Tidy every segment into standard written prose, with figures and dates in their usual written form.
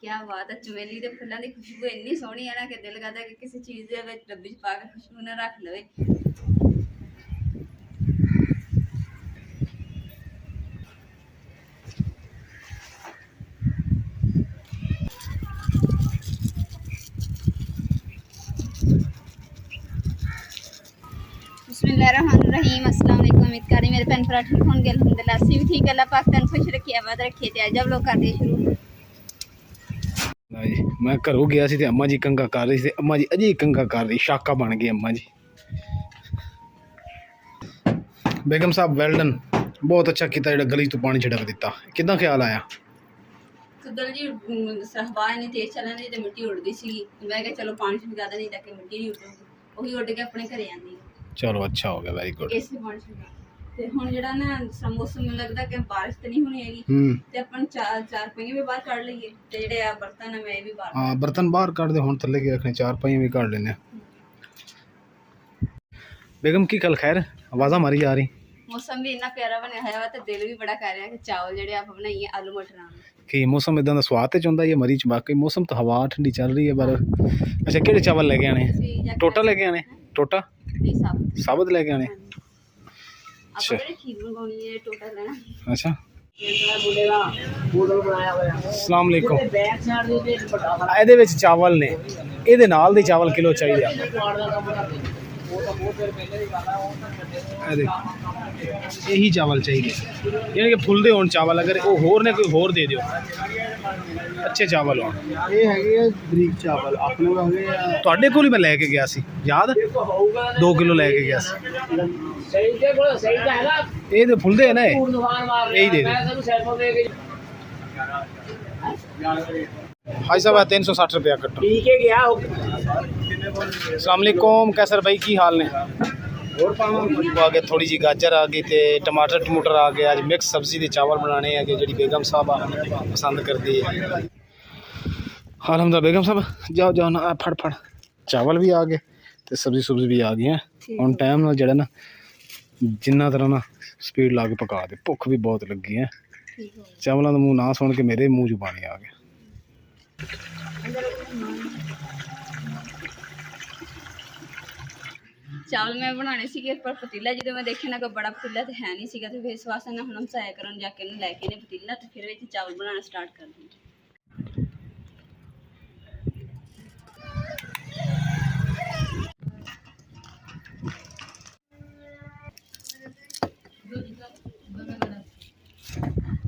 क्या बात है, चमेली के फुलों की खुशबू इन्नी सोहनी है ना कि दिल करता कि किसी चीज़ के डब्बी च पा के खुशबू ना रख लवे। बिस्मिल्लाहिर्रहमानिर्रहीम। अस्सलाम वालेकुम। उम्मीद करी मेरे भैन भरा ठीक होंगे। अल्हम्दुलिल्लाह असीं भी ठीक। अल्लाह पाक तन खुश रखे आबाद रखे। ते जब लोग कर दिए शुरू मैं घरों गया सी ते अम्मा जी कंघा कर रही थी। अम्मा जी अजे कंघा कर रही, शाका बन गई अम्मा जी। बेगम साहब वेल डन, बहुत अच्छा किया जो गली तो पानी छिड़क दिता। कितना ख्याल आया? सुदल जी हवा इन्नी तेज चलन दी ते मिट्टी उड़दी सी। मैं कहा चलो पानी छिड़का दें ताकि मिट्टी नहीं उड़ूगी, वही उड़ के अपने घरे आंदी। चलो अच्छा हो गया, वेरी गुड। इसे पानी छिड़का ते हुण जेड़ा ना मौसम में लगदा कि बारिश तो नहीं होनी हैगी ते अपन चार पहिए भी बाहर काढ़ लईए ते जेड़े आ बर्तन है मैं भी बाहर। हां बर्तन बाहर काढ़ दे, हुण थल्ले के रखने, चार पहिए भी काढ़ लेने। बेगम की कल खैर आवाज़ा मारी जा रही। मौसम भी इन्ना प्यारा बनया है ते दिल भी बड़ा कर रहा है कि चावल जेड़े आप बनाइए आलू मटर कि मौसम इदां दा स्वाद ते चाहुंदा है मरीच। बाकी मौसम तो हवा ठंडी चल रही है पर अच्छा केड़े चावल लेके आने? टोटा लेके आने? टोटा नहीं साबुत लेके आने? अच्छा अच्छा अस्सलाम वालेकुम। ਇਹਦੇ ਵਿੱਚ ਚਾਵਲ ਨੇ, ਇਹਦੇ ਨਾਲ ਦੇ ਚਾਵਲ ਕਿਲੋ ਚਾਹੀਦੇ ਆ। यही चावल चाहिए, यानी कि फुलदे होण चावल। अगर वो होर ने कोई होर दे दियो, अच्छे चावल होण। ये है बरीक चावल अपने ਤੁਹਾਡੇ ਕੋਲ ਹੀ ਮੈਂ ਲੈ ਕੇ ਗਿਆ ਸੀ, याद 2 किलो ਲੈ ਕੇ ਗਿਆ ਸੀ। ਇਹ ਤੇ ਫੁਲਦੇ ਹੈ ਨਾ, यही दे दे। भाई साहब 360 रुपया कट्टो। अस्सलाम वालेकुम। कैसर भाई की हाल ने? आ गए थोड़ी जी गाजर आ गई, तो टमाटर टमूटर आ गए। अज मिक्स सब्जी के चावल बनाने हैं जी बेगम साहब पसंद करती है। अलहमदुलिल्लाह बेगम साहब जाओ जाओ ना, फड़ फड़। चावल भी आ गए तो सब्जी सुब्जी भी आ गई हैं। हुण टाइम नाल जेड़ा ना जिन्ना तरह ना स्पीड ला के पका दे, भुख भी बहुत लगी है। चावलों का मुँह ना सुन के मेरे मूँह च पानी आ गया। चावल मैं बनाने सीगे पर पतीला जो मैं देखे ना कोई बड़ा पतीला तो है नहीं सीगा, तो फिर इस वास्ते ना हम सहाय करन जाके ना लेके ने पतीला तो फिर विच चावल बनाना स्टार्ट कर दी।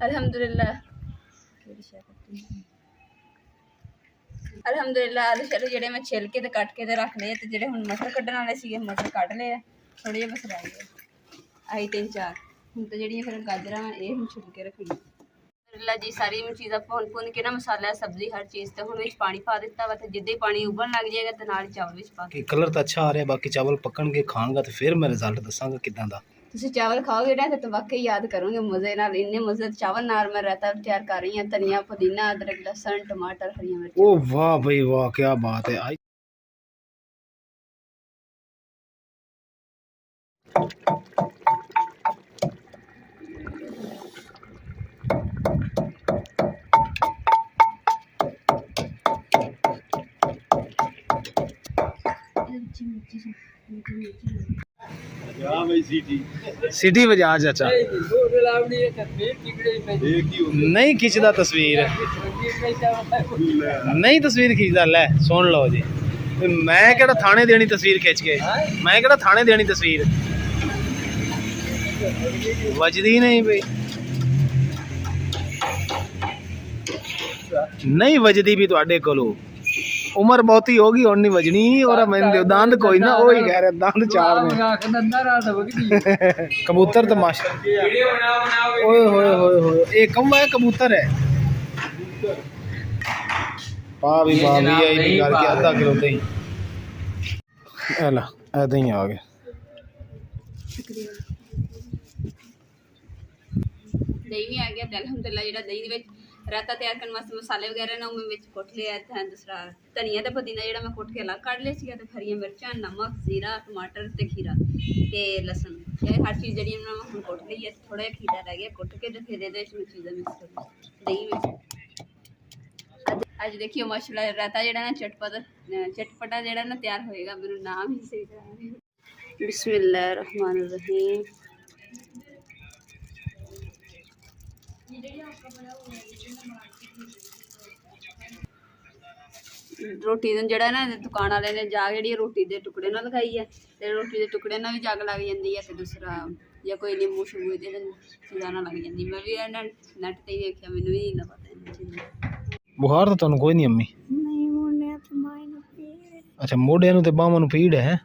अल्हम्दुलिल्लाह अल्हम्दुलिल्लाह आलू शालू जेडे मैं छिल के कट के रख लिए, तो जेडे हुण मटर कड्ढण वाले सीगे मटर कट लिए, थोड़े जे बस रह गए आई 3-4। हुण तो जेडियां फिर गाजरां ये हुण छिल के रखनी। अल्हम्दुलिल्लाह जी सारी चीज़ां भुन के ना मसाला सब्जी हर चीज़ तो हुण विच पानी पा दिता वा, ते जिद्दां ही पानी उबलण लग जाएगा तो नाल चावल विच पा के। कलर तो अच्छा आ रहा है, बाकी चावल पकणगे खाऊंगा तो फिर मैं रिजल्ट दसांगा किदां दा। तुसीं चावल खाओगे ना तो वाकई याद करोगे मज़े नाल। इन्ने मज़े चावल नाल मैं रायता तैयार कर रही हूँ। धनिया पुदीना अदरक लहसुन टमाटर हरियां मिर्च। ओ वाह भाई वाह, क्या बात है। आई सिटी बजा चाचा, नहीं खिंचदा तस्वीर, नहीं तस्वीर खिंचदा। ले सुन लो जी, मैं केड़ा थाने देनी तस्वीर खिंच के, मैं केड़ा थाने देनी तस्वीर, वजदी नहीं भाई, नहीं वजदी भी तुहाडे कोलों। उम्र बहुती होगी और नहीं वजनी। और मैंने दांत कोई ना, वही कह रहे दांत चार में। कबूतर तो माशा ओए होए होए होए, एक कम है कबूतर है। पा भी आई भी करके आधा किलो दही एला ऐदा ही आ गए। दही भी आ गया। अल्हम्दुलिल्लाह जेड़ा दही दे विच रायता तैयार करने वास्ते मसाले वगैरह ना मैं विच कुट लिया। दूसरा धनिया ते पुदीना जेड़ा मैं कुट के अलग कढ़ लिया सीगा, ते हरियां मिर्चां नमक जीरा टमाटर ते खीरा ते लसन, ये हर चीज़ जेड़ी मैं हुण कुट ली है। थोड़ा जिहा खीरा रह गया कुट के, ते फिर इहदे विच मैं चीज़ां मिक्स कर दही विच। ਅੱਜ ਦੇਖਿਓ ਮਾਸ਼ਾਅੱਲਾ ਰਾਤਾ ਜਿਹੜਾ ਨਾ ਚਟਪਟਾ ਜਿਹੜਾ ਨਾ ਤਿਆਰ ਹੋਏਗਾ। ਮੈਨੂੰ ਨਾਮ ਹੀ ਸਹੀ ਤਰ੍ਹਾਂ ਨਹੀਂ। ਬਿਸमिल्लाह रहमान रहीम। रोटी ਜਿਹੜਾ ਨਾ ਦੁਕਾਨ ਵਾਲੇ ਨੇ ਜਾਗ ਜਿਹੜੀ ਰੋਟੀ ਦੇ ਟੁਕੜੇ ਨਾਲ ਲਗਾਈ ਹੈ ਤੇ ਰੋਟੀ ਦੇ ਟੁਕੜੇ ਨਾਲ ਵੀ ਜਗ ਲੱਗ ਜਾਂਦੀ ਹੈ ਤੇ ਦੂਸਰਾ ਜਾਂ ਕੋਈ ਨਿੰਬੂ ਸ਼ੂਬੂ ਦੇ ਚੀਜ਼ਾਂ ਨਾਲ ਲੱਗ ਜਾਂਦੀ। ਮੈਂ ਵੀ ਇਹਨਾਂ ਨੈਟ ਤੇ ਹੀ ਦੇਖਿਆ, ਮੈਨੂੰ ਵੀ ਨਹੀਂ ਪਤਾ ਇਹਨਾਂ ਚੀਜ਼ਾਂ। ਬੁਖਾਰ ਤਾਂ ਤੁਹਾਨੂੰ ਕੋਈ ਨਹੀਂ ਅੰਮੀ? ਨਹੀਂ ਮੋਢਿਆਂ ਤੇ ਬਾਹਾਂ ਨੂੰ ਪੀੜ। ਅੱਛਾ ਮੋਢਿਆਂ ਨੂੰ ਤੇ ਬਾਹਾਂ ਨੂੰ ਪੀੜ ਹੈ।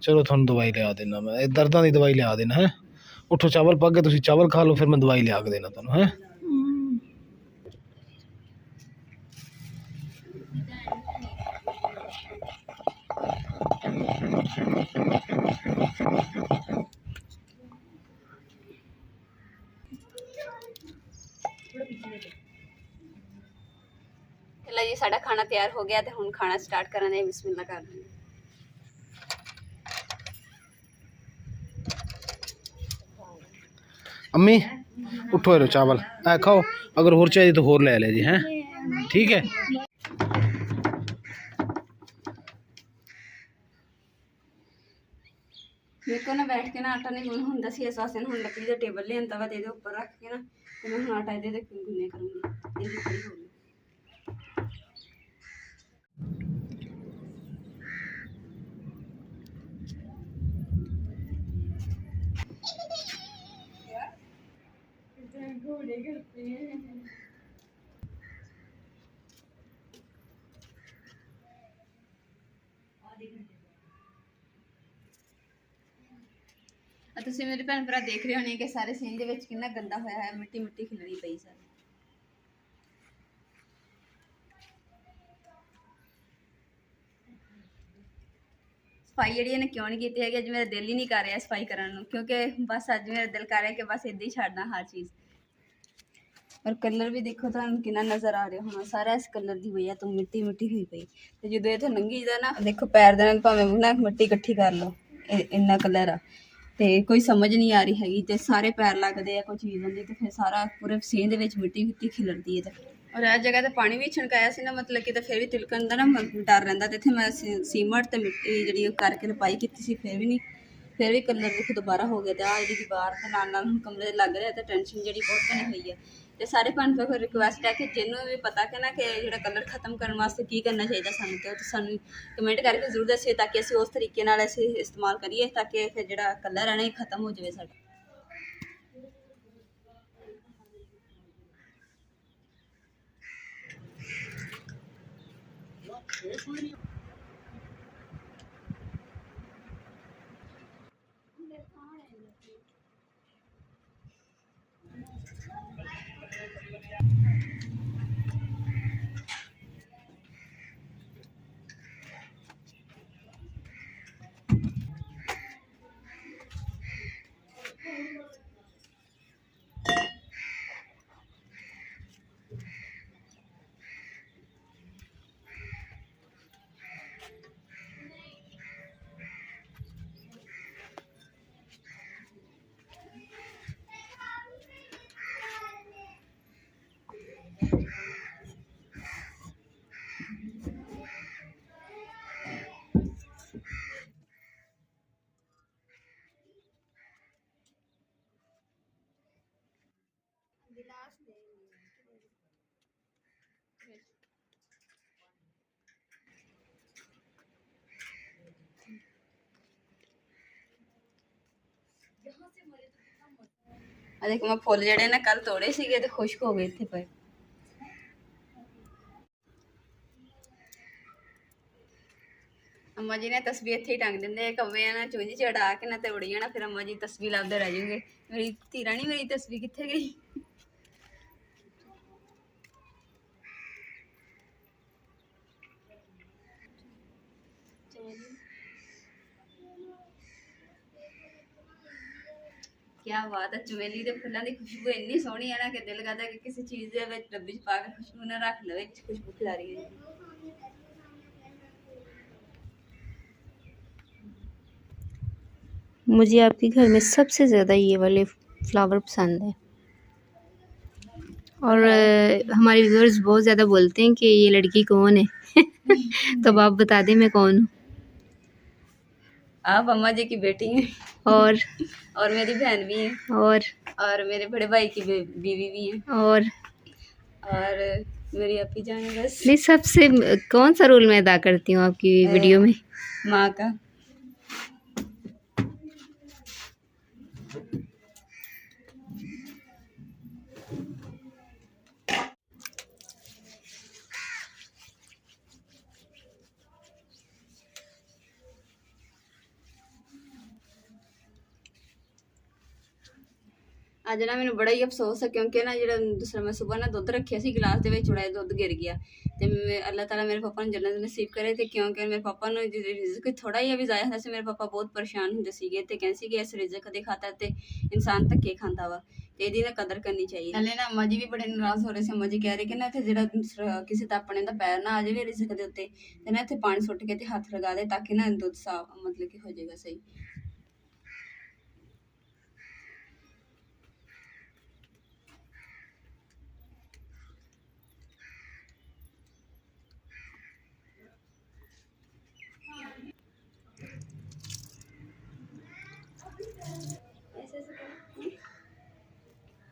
ਚਲੋ ਤੁਹਾਨੂੰ ਦਵਾਈ ਲਿਆ ਦੇਣਾ ਮੈਂ, ਇਹ ਦਰਦਾਂ ਦੀ ਦਵਾਈ ਲਿਆ ਦੇਣਾ ਹੈ। ਉੱਠੋ ਚਾਵਲ ਪੱਕ ਗਏ, ਤੁਸੀਂ ਚਾਵਲ ਖਾ ਲਓ, ਫਿਰ ਮੈਂ ਦਵਾਈ ਲਿਆ ਕੇ ਦੇਣਾ ਤੁਹਾਨੂੰ ਹੈ। चलो जी साडा खाना तैयार हो गया तो हुण खाना स्टार्ट कराने। बिस्मिल्लाह कर दें। अम्मी उठो रो चावल ऐ खाओ, अगर होर चाहिए तो होर ले ले जी हैं, ठीक है। मेरे को ना बैठ के ना आटा नहीं गुनना हुंदा सी, इस वास्ते हुण लकड़ी दा टेबल लिआंदा वा ते इहदे उप्पर रख के ना ते मैं हुण आटा इहदे ते गुन्ने करूंगी। इहदी खड़ी हो गई। घोड़े करते हैं। ਤੁਸੀਂ ਮੇਰੇ ਭੈਣ ਭਰਾ ਦੇਖ ਰਹੇ ਹੋਣੇ ਕਿ ਸਾਰੇ ਸੀਨ ਦੇ ਵਿੱਚ ਕਿੰਨਾ ਗੰਦਾ ਹੋਇਆ ਹੈ, ਮਿੱਟੀ ਮਿੱਟੀ ਖਿਲਰੀ ਪਈ ਸਾਰੀ। ਸਫਾਈ ਜਿਹੜੀ ਇਹਨੇ ਕਿਉਂ ਨਹੀਂ ਕੀਤੀ ਹੈਗੀ, ਅੱਜ ਮੇਰਾ ਦਿਲ ਹੀ ਨਹੀਂ ਕਰ ਰਿਹਾ ਸਫਾਈ ਕਰਨ ਨੂੰ, ਕਿਉਂਕਿ ਬਸ ਅੱਜ ਮੇਰਾ ਦਿਲ ਕਰ ਰਿਹਾ ਕਿ ਬਸ ਇੱਦਾਂ ਹੀ ਛੱਡਣਾ ਹਰ ਚੀਜ਼। और कलर भी देखो तो कितना नज़र आ रहा होना, सारा इस कलर की वजह तो मिट्टी मिट्टी हुई पई। तो जो इतने नंगी दा ना देखो पैर दे भावें ना मिट्टी इकट्ठी कर लो, इन्ना कलर आ ते कोई समझ नहीं आ रही हैगी। ते सारे पैर लगते हैं कोई चीज़ होंगी तो फिर सारा पूरे सीन दे विच मिट्टी मिट्टी खिलरदी है। और इस जगह तो पानी भी छिड़काया सी ना, मतलब कि तो फिर भी तिलकन का ना डर रहिंदा। ते इत्थे मैं सीमट ते मिट्टी जिहड़ी करके लपाई कीती सी, फिर भी नहीं, फिर भी कलर देखो दोबारा हो गया। तो आ जी दीवार के नाल कमरे लग रहा है तो टेंशन जी बहुत बनी हुई है। तो सारे भैन भरा को रिक्वेस्ट है कि जिन्होंने भी पता कि ना कि जो कलर खत्म करने वास्ते की करना चाहिए सानू, तो सानू कमेंट करके जरूर दसिए ताकि असीं उस तरीके नाल असीं इस्तेमाल करिए, ताकि फिर जो कलर है ना खत्म हो जाए साडा। देखो मैं फुल जड़े ना कल तोड़े सीगे ते खुश्क हो गए इत्थे पे। अम्मा जी ने तस्वीर इत्थे ही टंग देंगे, कव्वे ना चूंझी चढ़ा के ना ते उड़ जाना, फिर अम्मा जी तस्वीर लाते रह जाऊंगे। मेरी धीरा नहीं, मेरी तस्वीर कित्थे गई? क्या बात है, चमेली के फुलों की खुशबू इन्नी सोहनी है ना कि दिल करता कि किसी चीज़ के डब्बे च पा के खुशबू ना रख लवे, खुशबू खिलारी है। मुझे आपके घर में सबसे ज़्यादा ये वाले फ्लावर पसंद है। और हमारे व्यूअर्स बहुत ज़्यादा बोलते हैं कि ये लड़की कौन है तो अब आप बता दें मैं कौन हूँ। आप अम्मा जी की बेटी हैं और मेरी बहन भी है और मेरे बड़े भाई की बीवी भी है और मेरी अपी जान है बस। नहीं, सबसे कौन सा रोल मैं अदा करती हूँ आपकी वीडियो में? माँ का। ਅੱਜ ਨਾ ਮੈਨੂੰ ਬੜਾ ਹੀ ਅਫਸੋਸ ਹੈ ਕਿਉਂਕਿ ਨਾ ਜਿਹੜਾ ਦੂਸਰਾ ਮੈਂ ਸਵੇਰ ਨਾ ਦੁੱਧ ਰੱਖਿਆ ਸੀ ਗਲਾਸ ਦੇ ਵਿੱਚ ਥੋੜਾ ਦੁੱਧ ਗਿਰ ਗਿਆ ਤੇ ਅੱਲਾਹ ਤਾਲਾ ਮੇਰੇ ਪਾਪਾ ਨੂੰ ਜੰਨਤ ਨਸੀਬ ਕਰੇ ਤੇ ਕਿਉਂਕਿ ਮੇਰੇ ਪਾਪਾ ਨੂੰ ਰਿਜ਼ਕ ਥੋੜਾ ਜਿਹਾ ਵੀ ਜ਼ਾਇਆ ਹੁੰਦਾ ਸੀ। ਮੇਰੇ ਪਾਪਾ ਬਹੁਤ ਪਰੇਸ਼ਾਨ ਹੁੰਦੇ ਸੀਗੇ ਤੇ ਕਹਿੰਦੇ ਸੀਗੇ ਇਸ ਰਿਜ਼ਕ ਦੀ ਖਾਤਰ ਤੇ ਇਨਸਾਨ ਧੱਕੇ ਖਾਂਦਾ ਵਾ ਤੇ ਇਹਦੀ ਨਾ ਕਦਰ ਕਰਨੀ ਚਾਹੀਦੀ। ਨਾਲੇ ਨਾ ਅੰਮਾ ਜੀ ਵੀ ਬੜੇ ਨਾਰਾਜ਼ ਹੋ ਰਹੇ ਸੀ। ਅੰਮਾ ਜੀ ਕਹਿ ਰਹੇ ਕਿ ਨਾ ਇੱਥੇ ਜਿਹੜਾ ਕਿਸੇ ਦਾ ਆਪਣੇ ਦਾ ਪੈਰ ਨਾ ਆ ਜਾਵੇ ਰਿਜ਼ਕ ਦੇ ਉੱਤੇ ਤੇ ਨਾ ਇੱਥੇ ਪਾਣੀ ਸੁੱਟ ਕੇ ਤੇ ਹੱਥ ਲਗਾ ਦੇ ਤਾਂ ਕਿ ਨਾ ਦੁੱਧ ਸਾਫ ਮਤਲਬ ਕਿ ਹੋ ਜਾਏਗਾ ਸਹੀ।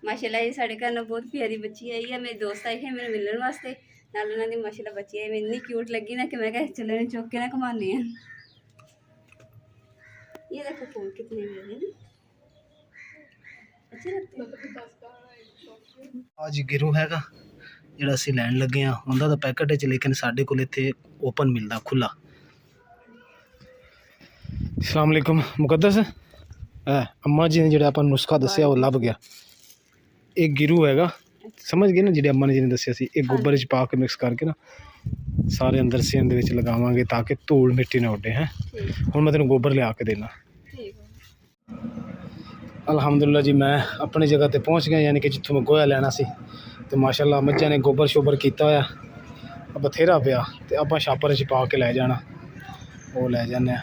माशाल्लाह ये साढ़े घर ना बहुत प्यारी बच्ची आई है। मेरे दोस्त आए हैं मेरे मिलने वास्ते नाल उन्होंने दी माशाल्लाह बच्ची आई मैंने इतनी क्यूट लगी ना कि मैं कहा चलो इन्हें चुक के ना घुमाने हैं। ये देखो फूल कितने मेरे हैं अच्छे लगते हैं। आज गिरू हैगा ਜਿਹੜਾ ਅਸੀਂ ਲੈਣ ਲੱਗੇ ਆ ਉਹਦਾ ਤਾਂ ਪੈਕਟ ਹੈ ਲੇਕਿਨ ਸਾਡੇ ਕੋਲ ਇੱਥੇ ਓਪਨ ਮਿਲਦਾ ਖੁੱਲਾ। अस्सलाम वालेकुम मुकद्दस अम्मा जी ने ਜਿਹੜਾ ਆਪਾਂ ਨੁਸਖਾ ਦੱਸਿਆ ਉਹ ਲੱਭ ਗਿਆ। ਇਹ ਗਿਰੂ ਹੈਗਾ ਸਮਝ ਗਏ ਨਾ ਜਿਹੜੇ ਅੰਮਾ ਨੇ ਜਿਹਨੇ ਦੱਸਿਆ ਸੀ। ਇਹ ਗੋਬਰ 'ਚ ਪਾ ਕੇ ਮਿਕਸ ਕਰਕੇ ਨਾ ਸਾਰੇ ਅੰਦਰ ਸੀਨ ਦੇ ਵਿੱਚ ਲਗਾਵਾਂਗੇ ਤਾਂ ਕਿ ਧੂੜ ਮਿੱਟੀ ਨਾ ਉੱਡੇ ਹੈ। ਹੁਣ ਮੈਂ ਤੈਨੂੰ ਗੋਬਰ ਲਿਆ ਕੇ ਦੇਣਾ। ਅਲਹਮਦੁਲਿਲਾ ਜੀ ਮੈਂ ਆਪਣੀ ਜਗ੍ਹਾ ਤੇ ਪਹੁੰਚ ਗਿਆ ਯਾਨੀ ਕਿ ਜਿੱਥੋਂ ਮੈਂ ਗੋਹਾ ਲੈਣਾ ਸੀ ਤੇ ਮਾਸ਼ਾਅੱਲਾ ਮੱਝਾਂ ਨੇ ਗੋਬਰ ਸ਼ੋਬਰ ਕੀਤਾ ਹੋਇਆ ਬਥੇਰਾ ਪਿਆ ਤੇ ਆਪਾਂ ਛਾਪਰ 'ਚ ਪਾ ਕੇ ਲੈ ਜਾਣਾ। ਉਹ ਲੈ ਜਾਂਦੇ ਆ।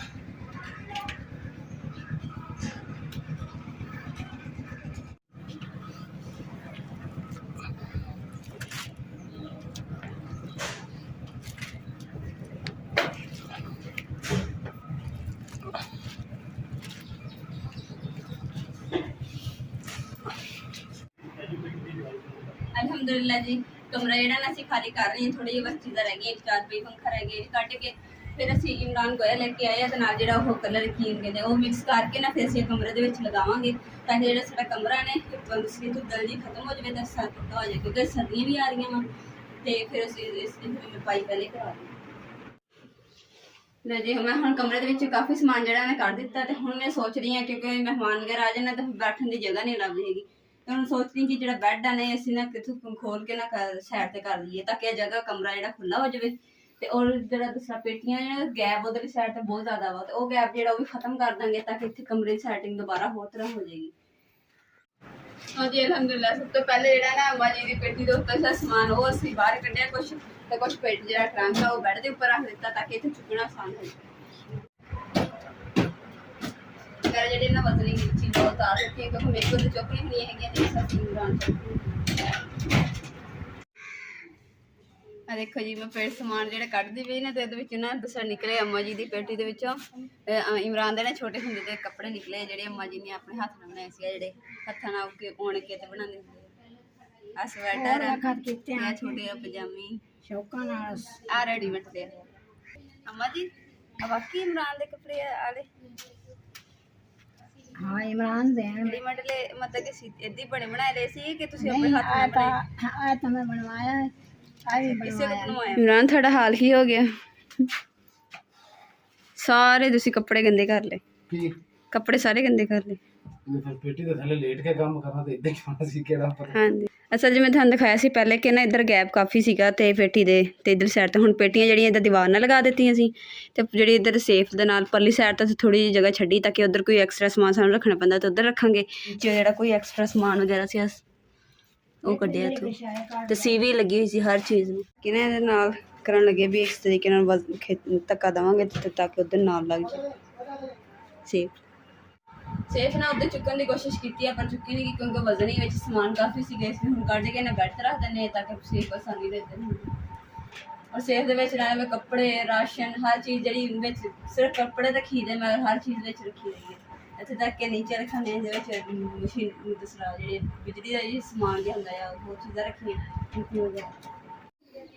अल्हम्दुलिल्लाह जी कमरा ਜਿਹੜਾ ਨਾ ਅਸੀਂ ਖਾਲੀ ਕਰ ਰਹੇ ਹਾਂ। ਥੋੜੀ ਜਿਹੀ ਬਸ ਚੀਜ਼ਾਂ ਰਹਿ ਗਈਆਂ। 4 ਰੁਪਏ ਪੰਖਾ ਰਹਿ ਗਿਆ ਕੱਢ ਕੇ ਫਿਰ ਅਸੀਂ ਇਮਰਾਨ ਗੋਇਆ ਲੈ ਕੇ ਆਏ ਤੇ ਨਾਲ ਜਿਹੜਾ ਉਹ ਕਲਰ ਕੀਮ ਕਹਿੰਦੇ ਉਹ ਮਿਕਸ ਕਰਕੇ ਨਾ ਫਿਰ ਅਸੀਂ ਕਮਰੇ ਦੇ ਵਿੱਚ ਲਗਾਵਾਂਗੇ ਤਾਂ ਕਿ ਜਿਹੜਾ ਸਾਡਾ ਕਮਰਾ ਨੇ ਬੰਦਸੀ ਤੋਂ ਜਲਦੀ ਖਤਮ ਹੋ ਜਾਵੇ ਤਾਂ ਸਾਫ਼ ਹੋ ਜਾਏ ਕਿਉਂਕਿ ਸਰਦੀਆਂ ਵੀ ਆ ਰਹੀਆਂ ਵਾ ਤੇ ਫਿਰ ਅਸੀਂ ਇਸ ਦੀ ਪਾਈ ਪਹਿਲੇ ਕਰਾ ਦਿੰਦੇ। ਲੈ ਜੀ ਮੈਂ ਹੁਣ ਕਮਰੇ ਦੇ ਵਿੱਚ ਕਾਫੀ ਸਮਾਨ ਜਿਹੜਾ ਮੈਂ ਕੱਢ ਦਿੱਤਾ ਤੇ ਹੁਣ ਮੈਂ ਸੋਚ ਰਹੀ ਹਾਂ ਕਿਉਂਕਿ ਮਹਿਮਾਨ ਵਗੈਰਾ ਆ ਜਾਣਾ ਤਾਂ ਬੈਠਣ ਦੀ ਜਗ੍ਹਾ ਨਹੀਂ ਲੱਭਦੀ ਹੈਗੀ। ਤੇ ਹੁਣ ਸੋਚ ਰਹੀ ਕਿ ਜਿਹੜਾ ਬੈੱਡ ਆ ਨੇ ਅਸੀਂ ਨਾ ਕਿਥੋਂ ਖੋਲ ਕੇ ਨਾ ਸਾਈਡ ਤੇ ਕਰ ਲਈਏ ਤਾਂ ਕਿ ਇਹ ਜਗ੍ਹਾ ਕਮਰਾ ਜਿਹੜਾ ਖੁੱਲਾ ਹੋ ਜਾਵੇ ਤੇ ਔਰ ਜਿਹੜਾ ਦੂਸਰਾ ਪੇਟੀਆਂ ਜਿਹੜਾ ਗੈਪ ਉਧਰਲੀ ਸਾਈਡ ਤੇ ਬਹੁਤ ਜ਼ਿਆਦਾ ਵਾ ਤੇ ਉਹ ਗੈਪ ਜਿਹੜਾ ਉਹ ਵੀ ਖਤਮ ਕਰ ਦਾਂਗੇ ਤਾਂ ਕਿ ਇੱਥੇ ਕਮਰੇ ਦੀ ਸੈਟਿੰਗ ਦੁਬਾਰਾ ਹੋਰ ਤਰ੍ਹਾਂ ਹੋ ਜਾਏਗੀ। ਹਾਂਜੀ ਅਲਹਮਦੁਲਿਲਾ ਸਭ ਤੋਂ ਪਹਿਲੇ ਜਿਹੜਾ ਨਾ ਅੰਮਾ ਜੀ ਦੀ ਪੇਟੀ ਦੇ ਉੱਤੇ ਦਾ ਸਮਾਨ ਉਹ ਅਸੀਂ ਬਾਹਰ ਕੱਢਿਆ ਕੁਛ ਤੇ ਕੁਛ ਪੇਟ ਜਿਹੜਾ ਟਰੰਕ ਆ ਉਹ ਬੈੱਡ ਦੇ ਉੱਪਰ ਰੱਖ ਦਿੱਤਾ ਤਾਂ ਕਿ ਇੱਥੇ ਚੁੱਕਣਾ ਆਸਾਨ ਹੋ ਜਾਵੇ। ਜਿਹੜੇ ਨਾ ਵਜ਼ਨੀ ਚੀਜ਼ਾਂ ਉਤਾਰ ਦਿੱਤੀਆਂ ਕਿਉਂਕਿ ਮੇਰੇ ਕੋਲ ਤਾਂ ਚੁੱਕਣੀ ਨਹੀਂ ਹੈਗੀਆਂ ਤੇ ਸਭ ਇਮਰਾਨ ਆ ਦੇਖੋ ਜੀ ਮੈਂ ਫਿਰ ਸਮਾਨ ਜਿਹੜਾ ਕੱਢਦੀ ਪਈ ਨਾ ਤੇ ਇਹਦੇ ਵਿੱਚ ਨਾ ਦੂਸਰਾ ਨਿਕਲੇ ਅੰਮਾ ਜੀ ਦੀ ਪੇਟੀ ਦੇ ਵਿੱਚੋਂ ਇਮਰਾਨ ਦੇ ਨਾ ਛੋਟੇ ਹੁੰਦੇ ਦੇ ਕੱਪੜੇ ਨਿਕਲੇ ਜਿਹੜੇ ਅੰਮਾ ਜੀ ਨੇ ਆਪਣੇ ਹੱਥ ਨਾਲ ਬਣਾਏ ਸੀ ਜਿਹੜੇ ਹੱਥਾਂ ਨਾਲ ਉਣ ਕੇ ਤੇ ਬਣਾਉਂਦੇ ਹੁੰਦੇ ਆ ਸਵੈਟਰ ਆ ਛੋਟੇ ਆ ਪਜਾਮੀ ਸ਼ੌਕਾਂ ਨਾਲ ਆ ਰੈਡੀਮੇਡ ਦੇ ਅੰਮਾ ਜੀ ਆ ਬਾਕੀ ਇਮਰਾਨ ਦੇ ਕੱਪੜੇ ਆਲੇ हाँ इमरान दे रेडीमेड ले मतलब कि इद्दी बने बनाए ले सी कि तुसी अपने हाथ में बनाए आया तो मैं बनवाया है किसे को बनवाया इमरान थोड़ा हाल ही हो गया सारे तुसी कपड़े गंदे कर ले कपड़े सारे गंदे कर ले ਫਿਰ ਪੇਟੀ ਦੇ ਥੱਲੇ ਲੇਟ ਕੇ ਕੰਮ ਕਰਨਾ ਤੇ ਇਦਾਂ ਹੀ ਹੋਣਾ ਸੀ ਕਿਹੜਾ ਪਤਾ। ਹਾਂਜੀ ਅਸਲ ਜਿਵੇਂ ਤੁਹਾਨੂੰ ਦਿਖਾਇਆ ਸੀ ਪਹਿਲੇ ਕਿ ਨਾ ਇੱਧਰ ਗੈਪ ਕਾਫੀ ਸੀਗਾ ਤੇ ਪੇਟੀ ਦੇ ਤੇ ਇੱਧਰ ਸਾਈਡ ਤੇ ਹੁਣ ਪੇਟੀਆਂ ਜਿਹੜੀਆਂ ਇੱਧਰ ਦੀਵਾਰ ਨਾਲ ਲਗਾ ਦਿੱਤੀਆਂ ਸੀ ਤੇ ਜਿਹੜੀ ਇੱਧਰ ਸੇਫ ਦੇ ਨਾਲ ਪਰਲੀ ਸਾਈਡ ਤੇ ਥੋੜੀ ਜਿਹੀ ਜਗ੍ਹਾ ਛੱਡੀ ਤਾਂ ਕਿ ਉੱਧਰ ਕੋਈ ਐਕਸਟਰਾ ਸਮਾਨ ਸਾਨੂੰ ਰੱਖਣਾ ਪੈਂਦਾ ਤੇ ਉੱਧਰ ਰੱਖਾਂਗੇ ਜਿਹੜਾ ਕੋਈ ਐਕਸਟਰਾ ਸਮਾਨ ਵਗੈਰਾ ਸੀ ਉਹ ਕੱਢਿਆ ਇੱਥੋਂ ਤੇ ਸੀਵੀ ਲੱਗੀ ਹੋਈ ਸੀ ਹਰ ਚੀਜ਼ ਨੂੰ ਕਿ ਨਾ ਇਹਦੇ ਨਾਲ ਕਰਨ ਲੱਗੇ ਵੀ ਇਸ ਤਰੀਕੇ ਨਾਲ ਧੱਕਾ ਦੇਵਾਂਗੇ ਤਾਂ ਕਿ ਉੱਧਰ ਨਾਲ ਲੱਗ ਜਾਏ ਸੇਫ। ਸੇਫ ਨਾਲ ਉੱਤੇ ਚੁੱਕਣ ਦੀ ਕੋਸ਼ਿਸ਼ ਕੀਤੀ ਆ, ਪਰ ਚੁੱਕੀ ਨਹੀਂ ਗਈ ਕਿਉਂਕਿ ਵਜ਼ਨ ਹੀ ਵਿੱਚ ਸਮਾਨ ਕਾਫੀ ਸੀਗੇ। ਇਸ ਲਈ ਹੁਣ ਕੱਢ ਕੇ ਨਾ ਬੈਠ ਰੱਖ ਦਿੰਦੇ ਤਾਂ ਕਿ ਸੇਫ ਆਸਾਨੀ ਦੇ ਦਿੰਦੇ। ਔਰ ਸੇਫ ਦੇ ਵਿੱਚ ਨਾਲ ਕੱਪੜੇ, ਰਾਸ਼ਨ, ਹਰ ਚੀਜ਼ ਜਿਹੜੀ ਵਿੱਚ ਸਿਰਫ ਕੱਪੜੇ ਰੱਖੀ ਦੇ, ਮੈਂ ਹਰ ਚੀਜ਼ ਵਿੱਚ ਰੱਖੀ ਹੋਈ ਹੈ। ਇੱਥੇ ਤੱਕ ਕਿ ਨੀਚੇ ਰੱਖਣੇ ਦੇ ਵਿੱਚ ਮਸ਼ੀਨ ਦੂਸਰਾ ਜਿਹੜੇ ਬਿਜਲੀ ਦਾ ਜਿਹੜਾ ਸਮਾਨ ਜਿਹਾ ਹੁੰਦਾ ਆ ਉਹ ਚੀਜ਼ਾਂ ਰੱਖੀਆਂ।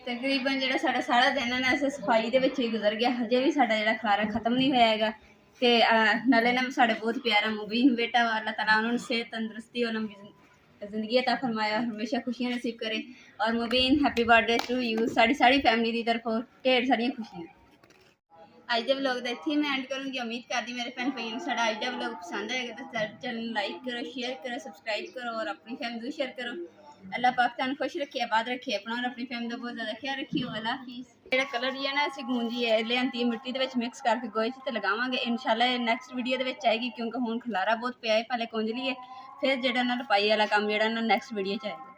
ਤਕਰੀਬਨ ਜਿਹੜਾ ਸਾਡਾ ਸਾਰਾ ਦਿਨ ਨਾ ਅਸੀਂ ਸਫਾਈ ਦੇ ਵਿੱਚ ਹੀ ਗੁਜ਼ਰ ਗਿਆ। ਹਜੇ ਵੀ ਸਾਡਾ ਜਿਹੜਾ ਖਲਾਰਾ ਖਤਮ ਨਹੀਂ ਹੋਇਆ ਹੈਗਾ। ਤੇ ਨਾਲੇ ਨਾ ਸਾਡੇ ਬਹੁਤ ਪਿਆਰਾ ਮੁਬੀਨ ਬੇਟਾ ਵਾ, ਅੱਲਾਹ ताला उन्होंने सेहत तंदुरुस्ती और ज़िंदगी अता फरमाया, हमेशा खुशियां नसीब करे। और Mubeen happy birthday to you, साड़ी फैमिली की तरफों ढेर सारियां खुशियां। अज के व्लॉग का इत्थे मैं एंड करूँगी। उम्मीद करती मेरे भैन भाइयों को साड़ा अज का व्लॉग पसंद आएगा तो चैनल लाइक करो, शेयर करो, सबसक्राइब करो और अपनी फैमिली को शेयर करो। अल्लाह पाक तुहानू खुश रखे, आबाद रखे, अपना और अपनी फैमिली का बहुत ज़्यादा ख्याल रखियो। अल्लाह हाफिज़। ਜਿਹੜਾ ਕਲਰ ਹੀ ਹੈ ਨਾ ਅਸੀਂ ਗੂੰਜੀ ਹੈ ਲਿਆਂਦੀ ਹੈ ਮਿੱਟੀ ਦੇ ਵਿੱਚ ਮਿਕਸ ਕਰਕੇ ਗੋਹੇ 'ਚ ਤੇ ਲਗਾਵਾਂਗੇ ਇਨਸ਼ਾਅੱਲਾ। ਇਹ ਨੈਕਸਟ ਵੀਡੀਓ ਦੇ ਵਿੱਚ ਆਏਗੀ ਕਿਉਂਕਿ ਹੁਣ ਖਲਾਰਾ ਬਹੁਤ ਪਿਆ ਹੈ। ਪਹਿਲੇ ਕੁੰਝ ਲਈਏ ਫਿਰ ਜਿਹੜਾ ਨਾਲ ਪਾਈ ਵਾਲਾ ਕੰਮ ਜਿਹੜਾ ਨਾ ਨੈਕਸਟ ਵੀਡੀਓ 'ਚ ਆਏਗਾ।